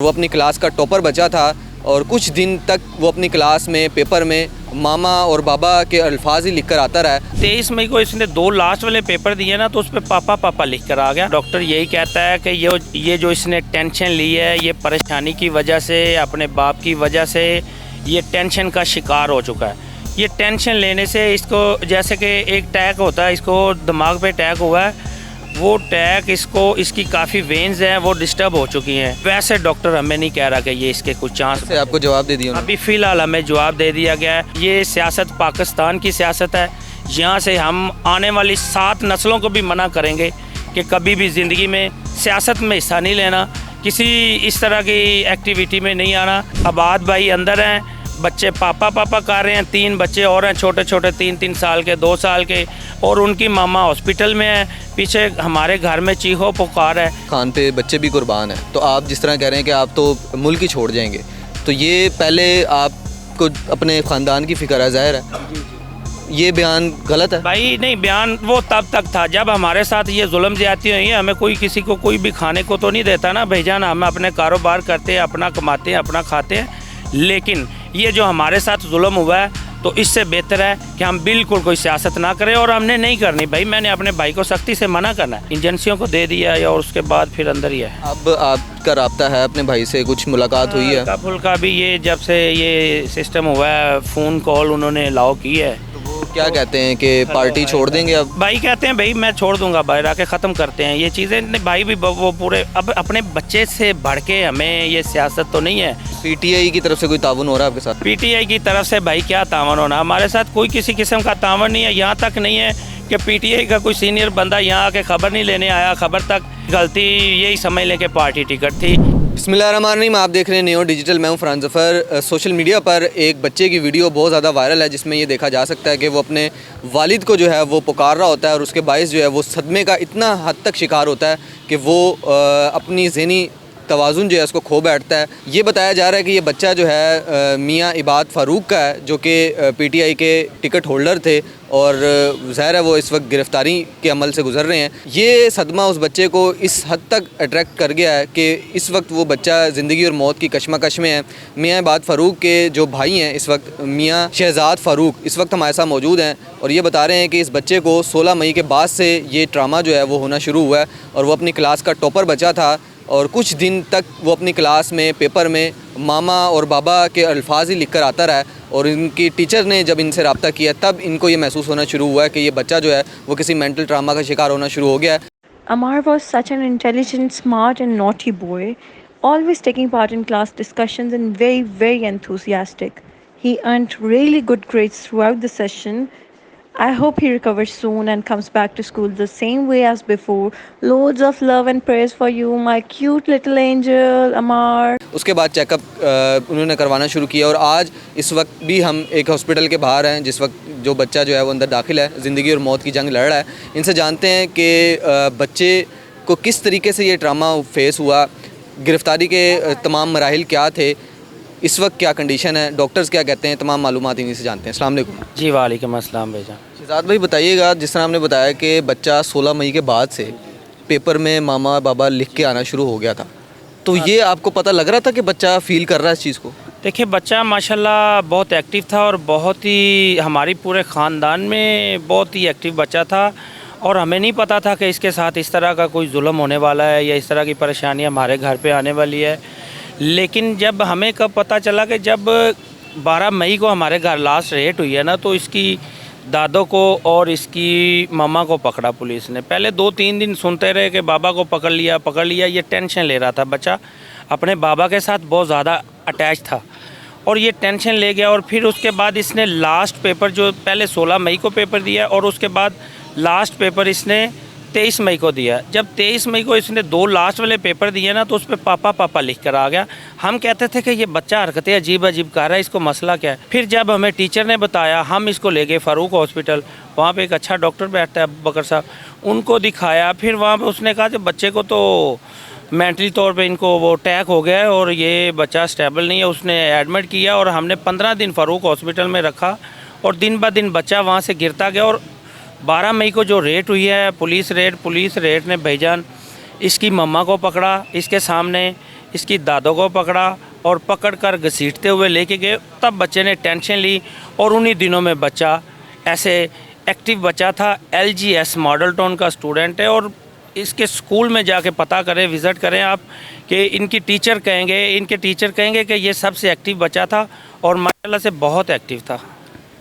वो अपनी क्लास का टॉपर बचा था और कुछ दिन तक वो अपनी क्लास में पेपर में मामा और बाबा के अल्फाज ही लिख कर आता रहा। 23 मई को इसने 2 लास्ट वाले पेपर दिए ना, तो उस पर पापा पापा लिख कर आ गया। डॉक्टर यही कहता है कि ये जो इसने टेंशन ली है, ये परेशानी की वजह से, अपने बाप की वजह से ये टेंशन का शिकार हो चुका है। ये टेंशन लेने से इसको, जैसे कि एक टैग होता है, इसको दिमाग पे टैग हुआ है, वो टैग इसकी काफ़ी वेन्स हैं वो डिस्टर्ब हो चुकी हैं। वैसे डॉक्टर हमें नहीं कह रहा कि ये इसके कुछ चांस से आपको जवाब दे दिया। अभी फ़िलहाल हमें जवाब दे दिया गया है। ये सियासत पाकिस्तान की सियासत है। यहाँ से हम आने वाली 7 नस्लों को भी मना करेंगे कि कभी भी ज़िंदगी में सियासत में हिस्सा नहीं लेना, किसी इस तरह की एक्टिविटी में नहीं आना। आबाद भाई अंदर हैं, बच्चे पापा पापा कर रहे हैं। 3 बच्चे और हैं छोटे छोटे, 3-3 साल के, 2 साल के, और उनकी मामा हॉस्पिटल में है। पीछे हमारे घर में चीखो पुकार है। खान पे बच्चे भी कुर्बान हैं, तो आप जिस तरह कह रहे हैं कि आप तो मुल्क ही छोड़ जाएंगे, तो ये पहले आपको अपने ख़ानदान की फ़िक्र है, ज़ाहिर है ये बयान गलत है भाई। नहीं, बयान वो तब तक था जब हमारे साथ ये जुल्म ज़्यादती हुई है। हमें कोई किसी को कोई भी खाने को तो नहीं देता ना भाईजान। हम अपने कारोबार करते हैं, अपना कमाते हैं, अपना खाते हैं। लेकिन ये जो हमारे साथ जुल्म हुआ है, तो इससे बेहतर है कि हम बिल्कुल कोई सियासत ना करें, और हमने नहीं करनी भाई। मैंने अपने भाई को सख्ती से मना करना है, एजेंसियों को दे दिया है, और उसके बाद फिर अंदर ही है। अब आपका राब्ता है अपने भाई से, कुछ मुलाकात हुई है? हल्का फुल्का भी, ये जब से ये सिस्टम हुआ है, फ़ोन कॉल उन्होंने अलाउ की है। क्या कहते हैं कि पार्टी छोड़ देंगे? अब भाई कहते हैं भाई मैं छोड़ दूंगा, भाई आके ख़त्म करते हैं ये चीज़ें। भाई भी वो पूरे अब अपने बच्चे से बढ़ के हमें ये सियासत तो नहीं है। पीटीआई की तरफ से कोई ताउन हो रहा है आपके साथ? पीटीआई की तरफ से भाई क्या तावन होना, हमारे साथ कोई किसी किस्म का तावन नहीं है। यहाँ तक नहीं है कि पीटीआई का कोई सीनियर बंदा यहाँ आके खबर नहीं लेने आया। खबर तक गलती यही समझ लें कि पार्टी टिकट थी। बिस्मिल्लाहिर्रहमानिर्रहीम, आप देख रहे हैं नियो डिजिटल। मैं हूं फरहान ज़फ़र। सोशल मीडिया पर एक बच्चे की वीडियो बहुत ज़्यादा वायरल है, जिसमें ये देखा जा सकता है कि वो अपने वालिद को जो है वो पुकार रहा होता है, और उसके बायस जो है वो सदमे का इतना हद तक शिकार होता है कि वो अपनी ज़हनी तवाज़ुन जो है उसको खो बैठता है। ये बताया जा रहा है कि ये बच्चा जो है मियाँ इबाद फ़ारूक का है, जो कि पीटीआई के टिकट होल्डर थे, और ज़ाहिर है वो इस वक्त गिरफ़्तारी के अमल से गुज़र रहे हैं। ये सदमा उस बच्चे को इस हद तक अट्रैक्ट कर गया है कि इस वक्त वो बच्चा ज़िंदगी और मौत की कशमकश में है। मियाँ इबाद फ़ारूक के जो भाई हैं इस वक्त, मियाँ शहज़ाद फ़ारूक, इस वक्त हमारे साथ मौजूद हैं, और ये बता रहे हैं कि इस बच्चे को 16 मई के बाद से ये ड्रामा जो है वो होना शुरू हुआ है, और वो अपनी क्लास का टॉपर बचा था, और कुछ दिन तक वो अपनी क्लास में पेपर में मामा और बाबा के अल्फाज ही लिख कर आता रहा है। और इनकी टीचर ने जब इनसे रब्ता किया, तब इनको ये महसूस होना शुरू हुआ है कि ये बच्चा जो है वो किसी मेंटल ट्रामा का शिकार होना शुरू हो गया है। Amar was such an intelligent, smart and naughty boy, always taking part in class discussions and very, very enthusiastic. He earned really good grades throughout the session. I hope he recovers soon and comes back to school the same way as before. Loads of love and prayers for you, my cute little angel, Amar. उसके बाद checkup उन्होंने करवाना शुरू किया, और आज इस वक्त भी हम एक हॉस्पिटल के बाहर हैं, जिस वक्त जो बच्चा जो है वो अंदर दाखिल है, ज़िंदगी और मौत की जंग लड़ रहा है। इनसे जानते हैं कि बच्चे को किस तरीके से ये ड्रामा फेस हुआ, गिरफ़्तारी के तमाम मराहिल क्या थे, इस वक्त क्या कंडीशन है, डॉक्टर्स क्या कहते हैं, तमाम मालूमात इन्हीं से जानते हैं। अस्सलाम वालेकुम जी वालेकुम अस्सलाम भाईजान। शहज़ाद भाई बताइएगा, जिस तरह आपने बताया कि बच्चा 16 मई के बाद से पेपर में मामा बाबा लिख के आना शुरू हो गया था, तो ये आपको पता लग रहा था कि बच्चा फ़ील कर रहा है इस चीज़ को? देखिए, बच्चा माशाल्लाह बहुत एक्टिव था, और बहुत ही हमारी पूरे ख़ानदान में बहुत ही एक्टिव बच्चा था, और हमें नहीं पता था कि इसके साथ इस तरह का कोई जुल्म होने वाला है, या इस तरह की परेशानी हमारे घर पे आने वाली है। लेकिन जब हमें कब पता चला कि जब 12 मई को हमारे घर लास्ट रेट हुई है ना, तो इसकी दादों को और इसकी मम्मा को पकड़ा पुलिस ने। पहले 2-3 दिन सुनते रहे कि बाबा को पकड़ लिया। ये टेंशन ले रहा था बच्चा, अपने बाबा के साथ बहुत ज़्यादा अटैच था, और ये टेंशन ले गया। और फिर उसके बाद इसने लास्ट पेपर, जो पहले 16 मई को पेपर दिया, और उसके बाद लास्ट पेपर इसने 23 मई को दिया। जब 23 मई को इसने 2 लास्ट वाले पेपर दिए ना, तो उस पर पापा पापा लिख कर आ गया। हम कहते थे कि ये बच्चा हरकतें अजीब अजीब कर रहा है, इसको मसला क्या है। फिर जब हमें टीचर ने बताया, हम इसको ले गए फ़ारूक हॉस्पिटल। वहाँ पे एक अच्छा डॉक्टर बैठता है, अबू बकर साहब, उनको दिखाया। फिर वहाँ पे उसने कहा कि बच्चे को तो मेंटली तौर पे इनको वो अटैक हो गया है, और ये बच्चा स्टेबल नहीं है। उसने एडमिट किया, और हमने 15 दिन फ़ारूक हॉस्पिटल में रखा, और दिन ब दिन बच्चा वहाँ से गिरता गया। और 12 मई को जो रेट हुई है, पुलिस रेट ने भाईजान इसकी मम्मा को पकड़ा, इसके सामने इसकी दादों को पकड़ा और पकड़ कर घसीटते हुए लेके गए। तब बच्चे ने टेंशन ली और उन्हीं दिनों में बच्चा ऐसे एक्टिव बच्चा था। LGS मॉडल टाउन का स्टूडेंट है और इसके स्कूल में जाके पता करें, विज़िट करें आप, कि इनके टीचर कहेंगे कि ये सबसे एक्टिव बच्चा था और माशाल्लाह से बहुत एक्टिव था।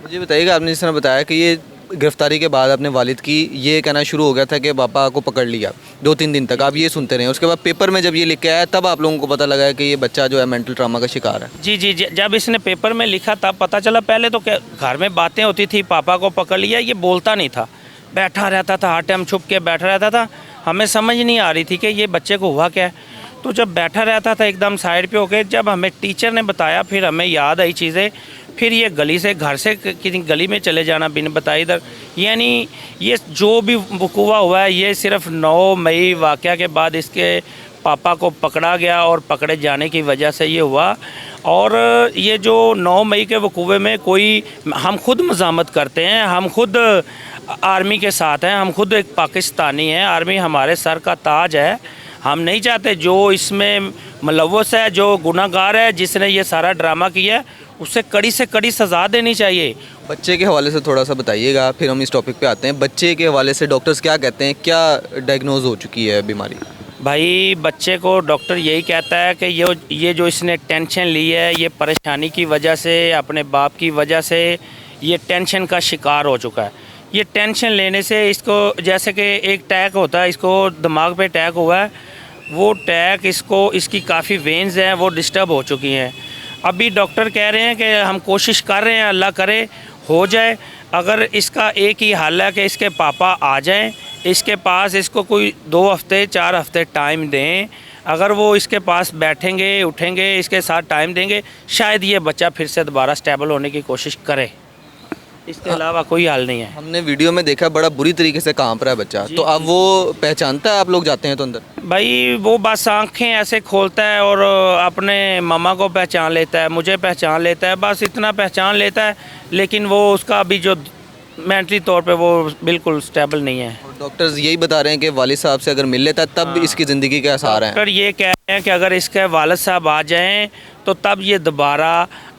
मुझे बताइएगा, आपने जिस तरह बताया कि ये गिरफ्तारी के बाद अपने वालिद की ये कहना शुरू हो गया था कि पापा को पकड़ लिया, 2-3 दिन तक आप ये सुनते रहे। उसके बाद पेपर में जब ये लिख के आया तब आप लोगों को पता लगा कि ये बच्चा जो है मेंटल ट्रामा का शिकार है। जी, जब इसने पेपर में लिखा तब पता चला। पहले तो घर में बातें होती थी, पापा को पकड़ लिया, ये बोलता नहीं था, बैठा रहता था, हर टाइम छुप के बैठा रहता था। हमें समझ नहीं आ रही थी कि ये बच्चे को हुआ क्या है। तो जब बैठा रहता था एकदम साइड पे होके, जब हमें टीचर ने बताया फिर हमें याद आई चीज़ें। फिर ये घर से किसी गली में चले जाना बिन बताए इधर, यानी ये जो भी वकूआ हुआ है ये सिर्फ 9 मई वाक़या के बाद इसके पापा को पकड़ा गया और पकड़े जाने की वजह से ये हुआ। और ये जो 9 मई के वकूए में कोई, हम खुद मज़ामत करते हैं, हम खुद आर्मी के साथ हैं, हम खुद एक पाकिस्तानी हैं, आर्मी हमारे सर का ताज है। हम नहीं चाहते जो इसमें मुलव्वस है, जो गुनाहगार है, जिसने ये सारा ड्रामा किया है, उसे कड़ी से कड़ी सज़ा देनी चाहिए। बच्चे के हवाले से थोड़ा सा बताइएगा, फिर हम इस टॉपिक पे आते हैं। बच्चे के हवाले से डॉक्टर्स क्या कहते हैं, क्या डायग्नोज हो चुकी है बीमारी? भाई बच्चे को डॉक्टर यही कहता है कि ये जो इसने टेंशन ली है, ये परेशानी की वजह से, अपने बाप की वजह से ये टेंशन का शिकार हो चुका है। ये टेंशन लेने से इसको, जैसे कि एक टैग होता है, इसको दिमाग पे टैग हुआ है, वो टैग इसकी काफ़ी वेन्स हैं वो डिस्टर्ब हो चुकी हैं। अभी डॉक्टर कह रहे हैं कि हम कोशिश कर रहे हैं, अल्लाह करे हो जाए। अगर इसका एक ही हल है कि इसके पापा आ जाएं इसके पास, इसको कोई 2 हफ्ते 4 हफ्ते टाइम दें। अगर वो इसके पास बैठेंगे, उठेंगे, इसके साथ टाइम देंगे, शायद ये बच्चा फिर से दोबारा स्टेबल होने की कोशिश करे। इसके अलावा कोई हल नहीं है। हमने वीडियो में देखा बड़ा बुरी तरीके से कांप रहा है बच्चा, तो अब वो पहचानता है, आप लोग जाते हैं तो अंदर? भाई वो बस आंखें ऐसे खोलता है और अपने मम्मा को पहचान लेता है, मुझे पहचान लेता है, बस इतना पहचान लेता है। लेकिन वो उसका अभी जो मेंटली तौर पे वो बिल्कुल स्टेबल नहीं है। डॉक्टर्स यही बता रहे हैं कि वालिद साहब से अगर मिल लेता है तब इसकी ज़िंदगी के आसार हैं। डॉक्टर ये कह रहे हैं कि अगर इसके वालिद साहब आ जाएं तो तब ये दोबारा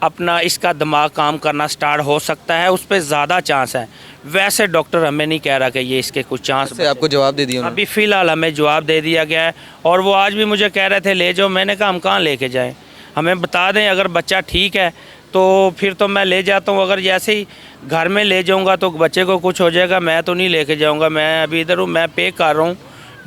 अपना इसका दिमाग काम करना स्टार्ट हो सकता है, उस पर ज़्यादा चांस है। वैसे डॉक्टर हमें नहीं कह रहा कि ये इसके कुछ चांस से आपको जवाब दे दिया? अभी फ़िलहाल हमें जवाब दे दिया गया है। और वो आज भी मुझे कह रहे थे ले जाओ, मैंने कहा हम कहाँ लेके जाएं, हमें बता दें। अगर बच्चा ठीक है तो फिर तो मैं ले जाता हूँ, अगर जैसे ही घर में ले जाऊँगा तो बच्चे को कुछ हो जाएगा, मैं तो नहीं लेके जाऊँगा। मैं अभी इधर हूँ, मैं पे कर रहा हूँ,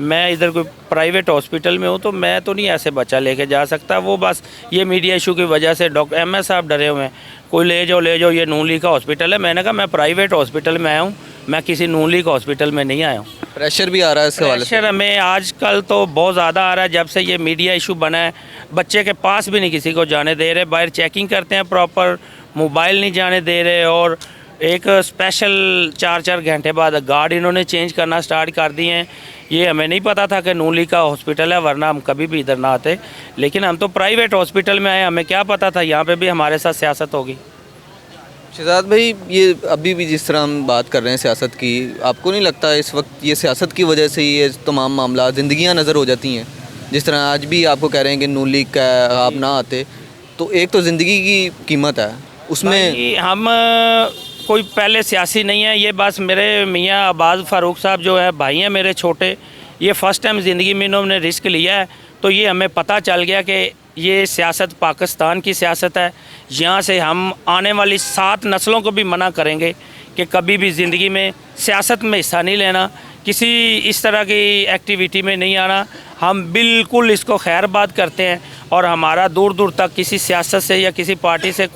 मैं इधर कोई प्राइवेट हॉस्पिटल में हूँ, तो मैं तो नहीं ऐसे बच्चा लेके जा सकता। वो बस ये मीडिया इशू की वजह से डॉक्टर MS साहब डरे हुए हैं, कोई ले जाओ, ये नून लीग का हॉस्पिटल है। मैंने कहा मैं प्राइवेट हॉस्पिटल में आया हूँ, मैं किसी नून लीग हॉस्पिटल में नहीं आया हूँ। प्रेशर भी आ रहा है इसके हवाले से? प्रेशर हमें आजकल तो बहुत ज़्यादा आ रहा है, जब से ये मीडिया इशू बना है। बच्चे के पास भी नहीं किसी को जाने दे रहे, बाहर चेकिंग करते हैं प्रॉपर, मोबाइल नहीं जाने दे रहे। और एक स्पेशल 4-4 घंटे बाद गार्ड इन्होंने चेंज करना स्टार्ट कर दिए हैं। ये हमें नहीं पता था कि नून लीग का हॉस्पिटल है, वरना हम कभी भी इधर ना आते। लेकिन हम तो प्राइवेट हॉस्पिटल में आए, हमें क्या पता था यहाँ पे भी हमारे साथ सियासत होगी। शहजाद भाई, ये अभी भी जिस तरह हम बात कर रहे हैं सियासत की, आपको नहीं लगता इस वक्त ये सियासत की वजह से ये तमाम मामला ज़िंदगियाँ नज़र हो जाती हैं? जिस तरह आज भी आपको कह रहे हैं कि नून लीग का आप ना आते, तो एक तो ज़िंदगी की कीमत है उसमें। हम कोई पहले सियासी नहीं है, ये बस मेरे मियाँ अब्बास फ़ारूक साहब जो है भाई हैं मेरे छोटे, ये फ़र्स्ट टाइम ज़िंदगी में इन्होंने रिस्क लिया है। तो ये हमें पता चल गया कि ये सियासत पाकिस्तान की सियासत है। यहाँ से हम आने वाली 7 नस्लों को भी मना करेंगे कि कभी भी ज़िंदगी में सियासत में हिस्सा नहीं लेना, किसी इस तरह की एक्टिविटी में नहीं आना। हम बिल्कुल इसको खैरबाद करते हैं और हमारा दूर दूर तक किसी सियासत से या किसी पार्टी से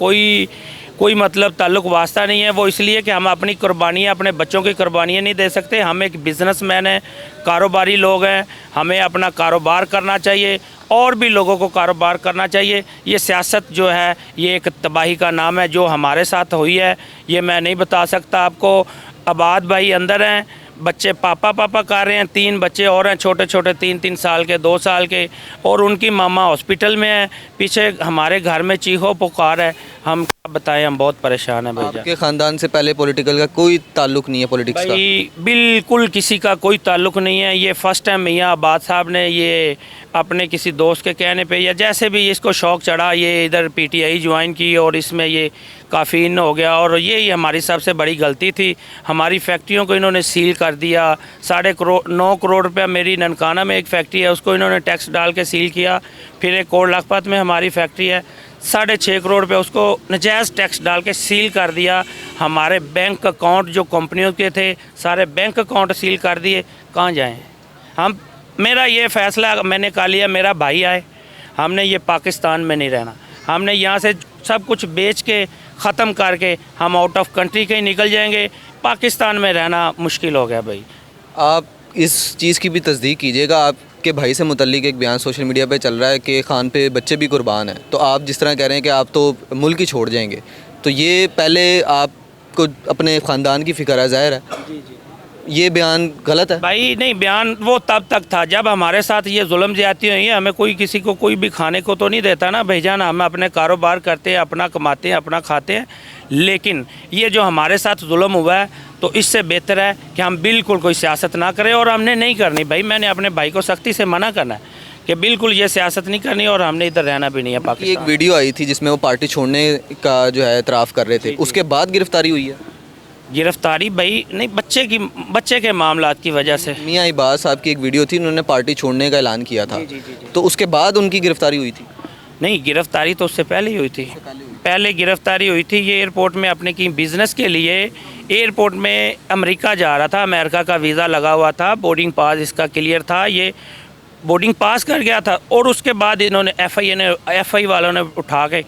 कोई मतलब ताल्लुक़ वास्ता नहीं है। वो इसलिए कि हम अपनी कुर्बानियाँ, अपने बच्चों की कुर्बानियाँ नहीं दे सकते। हम एक बिज़नेसमैन हैं, कारोबारी लोग हैं, हमें अपना कारोबार करना चाहिए और भी लोगों को कारोबार करना चाहिए। ये सियासत जो है ये एक तबाही का नाम है, जो हमारे साथ हुई है ये मैं नहीं बता सकता आपको। अबाद भाई अंदर हैं, बच्चे पापा कर रहे हैं, 3 बच्चे और हैं छोटे छोटे, 3-3 साल के, 2 साल के, और उनकी मामा हॉस्पिटल में है। पीछे हमारे घर में चीखो पुकार है, हम अब बताएं, हम बहुत परेशान हैं भाईजान। आपके ख़ानदान से पहले पॉलिटिकल का कोई ताल्लुक नहीं है, पॉलिटिक्स का? भाई बिल्कुल किसी का कोई ताल्लुक नहीं है। ये फ़र्स्ट टाइम मियाँ अब्बास साहब ने ये अपने किसी दोस्त के कहने पे या जैसे भी इसको शौक़ चढ़ा, ये इधर पीटीआई ज्वाइन की और इसमें ये काफ़ी इन हो गया। और यही हमारी सबसे बड़ी गलती थी। हमारी फैक्ट्रियों को इन्होंने सील कर दिया। 9 करोड़ रुपया मेरी ननकाना में एक फैक्ट्री है, उसको इन्होंने टैक्स डाल के सील किया। फिर एक कोट लखपत में हमारी फैक्ट्री है, 6.5 करोड़ रुपये उसको नजायज़ टैक्स डाल के सील कर दिया। हमारे बैंक अकाउंट जो कंपनियों के थे सारे बैंक अकाउंट सील कर दिए। कहाँ जाएं हम? मेरा ये फ़ैसला मैंने कर लिया, मेरा भाई आए, हमने ये पाकिस्तान में नहीं रहना। हमने यहाँ से सब कुछ बेच के ख़त्म करके हम आउट ऑफ कंट्री कहीं निकल जाएंगे। पाकिस्तान में रहना मुश्किल हो गया भाई। आप इस चीज़ की भी तस्दीक कीजिएगा, आपके भाई से मुतल्लिक एक बयान सोशल मीडिया पे चल रहा है कि खान पे बच्चे भी कुर्बान हैं। तो आप जिस तरह कह रहे हैं कि आप तो मुल्क ही छोड़ जाएंगे, तो ये पहले आपको अपने ख़ानदान की फ़िक्र है, ज़ाहिर है। जी जी ये बयान गलत है भाई। नहीं, बयान वो तब तक था जब हमारे साथ ये जुल्म ज़्यादती हुई है। हमें कोई किसी को कोई भी खाने को तो नहीं देता ना भाईजान। हम अपने कारोबार करते हैं, अपना कमाते हैं, अपना खाते हैं। लेकिन ये जो हमारे साथ जुल्म हुआ है, तो इससे बेहतर है कि हम बिल्कुल कोई सियासत ना करें। और हमने नहीं करनी भाई। मैंने अपने भाई को सख्ती से मना करना है कि बिल्कुल ये सियासत नहीं करनी और हमने इधर रहना भी नहीं है पाकिस्तान। एक वीडियो आई थी जिसमें वो पार्टी छोड़ने का जो है एतराफ़ कर रहे थे, उसके बाद गिरफ्तारी हुई है। गिरफ्तारी भाई नहीं, बच्चे के मामलात की वजह से। मियाँ अब्बास साहब की एक वीडियो थी, उन्होंने पार्टी छोड़ने का ऐलान किया था। तो उसके बाद उनकी गिरफ्तारी हुई थी? नहीं, गिरफ्तारी तो उससे पहले ही हुई थी। पहले गिरफ्तारी हुई थी। ये एयरपोर्ट में अपने की बिज़नेस के लिए एयरपोर्ट में अमेरिका जा रहा था, अमेरिका का वीज़ा लगा हुआ था, बोर्डिंग पास इसका क्लियर था, ये बोर्डिंग पास कर गया था। और उसके बाद इन्होंने एफआई वालों ने उठा के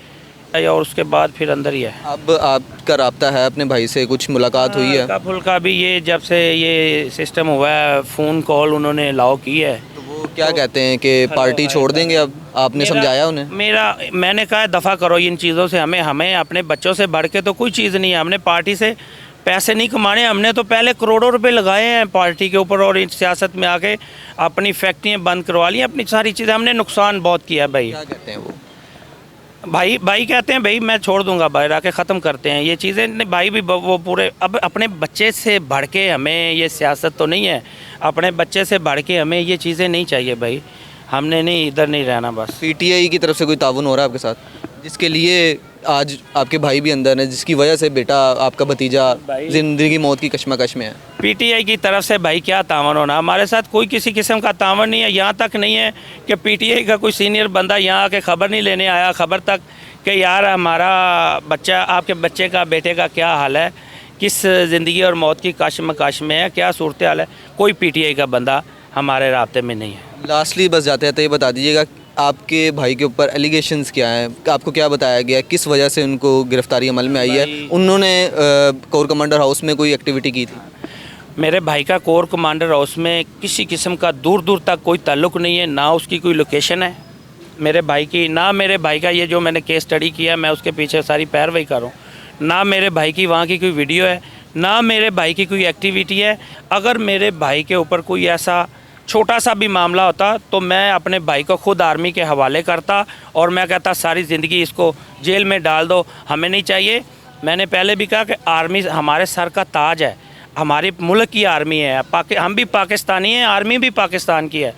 और उसके बाद फिर अंदर ही है। अब आपका राब्ता है अपने भाई से, कुछ मुलाकात हुई है? हल्का फुल्का भी, ये जब से ये सिस्टम हुआ है फ़ोन कॉल उन्होंने अलाउ की है। तो वो क्या कहते हैं कि पार्टी छोड़ देंगे? अब आपने समझाया उन्हें? मैंने कहा दफ़ा करो इन चीज़ों से। हमें अपने बच्चों से बढ़ के तो कोई चीज़ नहीं है। हमने पार्टी से पैसे नहीं कमाने, हमने तो पहले करोड़ों रुपए लगाए हैं पार्टी के ऊपर। और इस सियासत में आके अपनी फैक्ट्रियाँ बंद करवा ली, अपनी सारी चीज़ें। हमने नुकसान बहुत किया है भाई। क्या कहते हैं वो? भाई कहते हैं भाई मैं छोड़ दूंगा, बाहर आके ख़त्म करते हैं ये चीज़ें। भाई भी वो पूरे अब अपने बच्चे से बढ़ के हमें ये सियासत तो नहीं है। अपने बच्चे से बढ़ के हमें ये चीज़ें नहीं चाहिए भाई। हमने नहीं, इधर नहीं रहना बस। पीटीआई की तरफ से कोई ताउन हो रहा है आपके साथ, जिसके लिए आज आपके भाई भी अंदर है, जिसकी वजह से बेटा आपका भतीजा ज़िंदगी मौत की कश्मकश में है? पीटीआई की तरफ से भाई क्या तावन होना, हमारे साथ कोई किसी किस्म का तावन नहीं है। यहाँ तक नहीं है कि पीटीआई का कोई सीनियर बंदा यहाँ आके ख़बर नहीं लेने आया, ख़बर तक कि यार हमारा बच्चा, आपके बच्चे का, बेटे का क्या हाल है, किस ज़िंदगी और मौत की कश्मकश में है, क्या सूरत हाल है। कोई पीटीआई का बंदा हमारे राब्ते में नहीं है। लास्टली बस जाते हैं, ये बता दीजिएगा आपके भाई के ऊपर एलिगेशंस क्या हैं? आपको क्या बताया गया, किस वजह से उनको गिरफ्तारी अमल में आई है? उन्होंने कोर कमांडर हाउस में कोई एक्टिविटी की थी? मेरे भाई का कोर कमांडर हाउस में किसी किस्म का दूर दूर तक कोई ताल्लुक़ नहीं है, ना उसकी कोई लोकेशन है मेरे भाई की, ना मेरे भाई का ये जो मैंने केस स्टडी किया मैं उसके पीछे सारी पैरवाई कर रहा हूँ, ना मेरे भाई की वहाँ की कोई वीडियो है, ना मेरे भाई की कोई एक्टिविटी है। अगर मेरे भाई के ऊपर कोई ऐसा छोटा सा भी मामला होता तो मैं अपने भाई को खुद आर्मी के हवाले करता और मैं कहता सारी ज़िंदगी इसको जेल में डाल दो, हमें नहीं चाहिए। मैंने पहले भी कहा कि आर्मी हमारे सर का ताज है, हमारे मुल्क की आर्मी है, हम भी पाकिस्तानी हैं, आर्मी भी पाकिस्तान की है,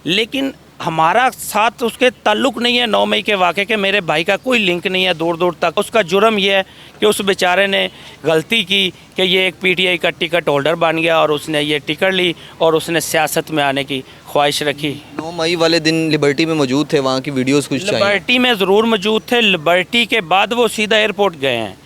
लेकिन हमारा साथ उसके ताल्लुक़ नहीं है 9 मई के वाक़े के। मेरे भाई का कोई लिंक नहीं है दूर दूर तक। उसका जुर्म ये है कि उस बेचारे ने गलती की कि ये एक पीटीआई का टिकट होल्डर बन गया और उसने ये टिकट ली और उसने सियासत में आने की ख्वाहिश रखी। 9 मई वाले दिन लिबर्टी में मौजूद थे, वहाँ की वीडियोज़ कुछ चाहिए? लिबर्टी में ज़रूर मौजूद थे। लिबर्टी के बाद वो सीधा एयरपोर्ट गए हैं।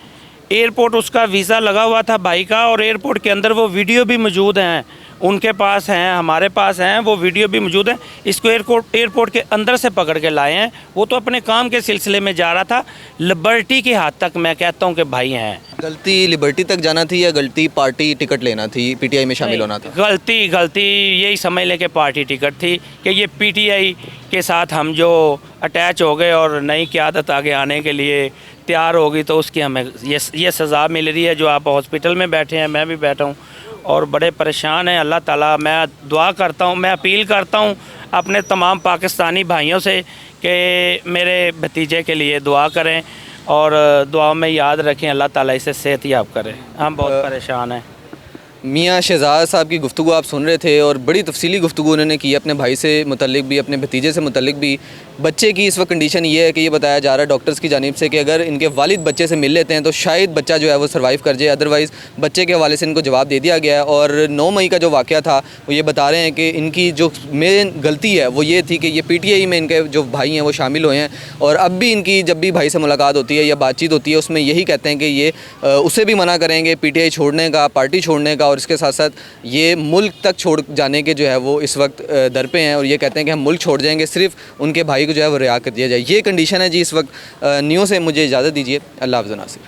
एयरपोर्ट उसका वीज़ा लगा हुआ था भाई का और एयरपोर्ट के अंदर वो वीडियो भी मौजूद हैं, उनके पास हैं, हमारे पास हैं, वो वीडियो भी मौजूद है। इसको एयरपोर्ट के अंदर से पकड़ के लाए हैं। वो तो अपने काम के सिलसिले में जा रहा था। लिबर्टी के हाथ तक मैं कहता हूँ कि भाई हैं। गलती लिबर्टी तक जाना थी या गलती पार्टी टिकट लेना थी, पीटीआई में शामिल होना था? गलती यही समझ लें कि पार्टी टिकट थी कि ये पीटीआई के साथ हम जो अटैच हो गए और नई क़यादत आगे आने के लिए तैयार होगी तो उसकी हमें ये सज़ा मिल रही है। जो आप हॉस्पिटल में बैठे हैं, मैं भी बैठा हूँ और बड़े परेशान हैं। अल्लाह ताला, मैं दुआ करता हूँ, मैं अपील करता हूँ अपने तमाम पाकिस्तानी भाइयों से कि मेरे भतीजे के लिए दुआ करें। और दुआ में याद रखें, अल्लाह ताला इसे सेहत याब करे। हम बहुत परेशान हैं। मियाँ शहजाद साहब की गुफ्तगू आप सुन रहे थे और बड़ी तफसीली गुफ्तगू उन्होंने की अपने भाई से मुतल्लिक भी, अपने भतीजे से मुतल्लिक भी। बच्चे की इस वक्त कंडीशन ये है कि ये बताया जा रहा है डॉक्टर्स की जानिब से कि अगर इनके वालिद बच्चे से मिल लेते हैं तो शायद बच्चा जो है वो सर्वाइव कर जाए, अदरवाइज़ बच्चे के हवाले से इनको जवाब दे दिया गया है। और 9 मई का जो वाक़या था वो ये बता रहे हैं कि इनकी जो मेन गलती है वो ये थी कि ये PTI में इनके जो भाई हैं वो शामिल हुए हैं और अब भी इनकी जब भी भाई से मुलाकात होती है या बातचीत होती है उसमें यही कहते हैं कि ये उसे भी मना करेंगे PTI छोड़ने का, पार्टी छोड़ने का, और इसके साथ साथ ये मुल्क तक छोड़ जाने के जो है वो इस वक्त दर पे हैं और ये कहते हैं कि हम मुल्क छोड़ जाएंगे, सिर्फ उनके भाई को जो है वो रिहा कर दिया जाए। ये कंडीशन है जी इस वक्त। न्यूज़ से मुझे इजाज़त दीजिए। अल्लाह हाफ़िज़ नासिर।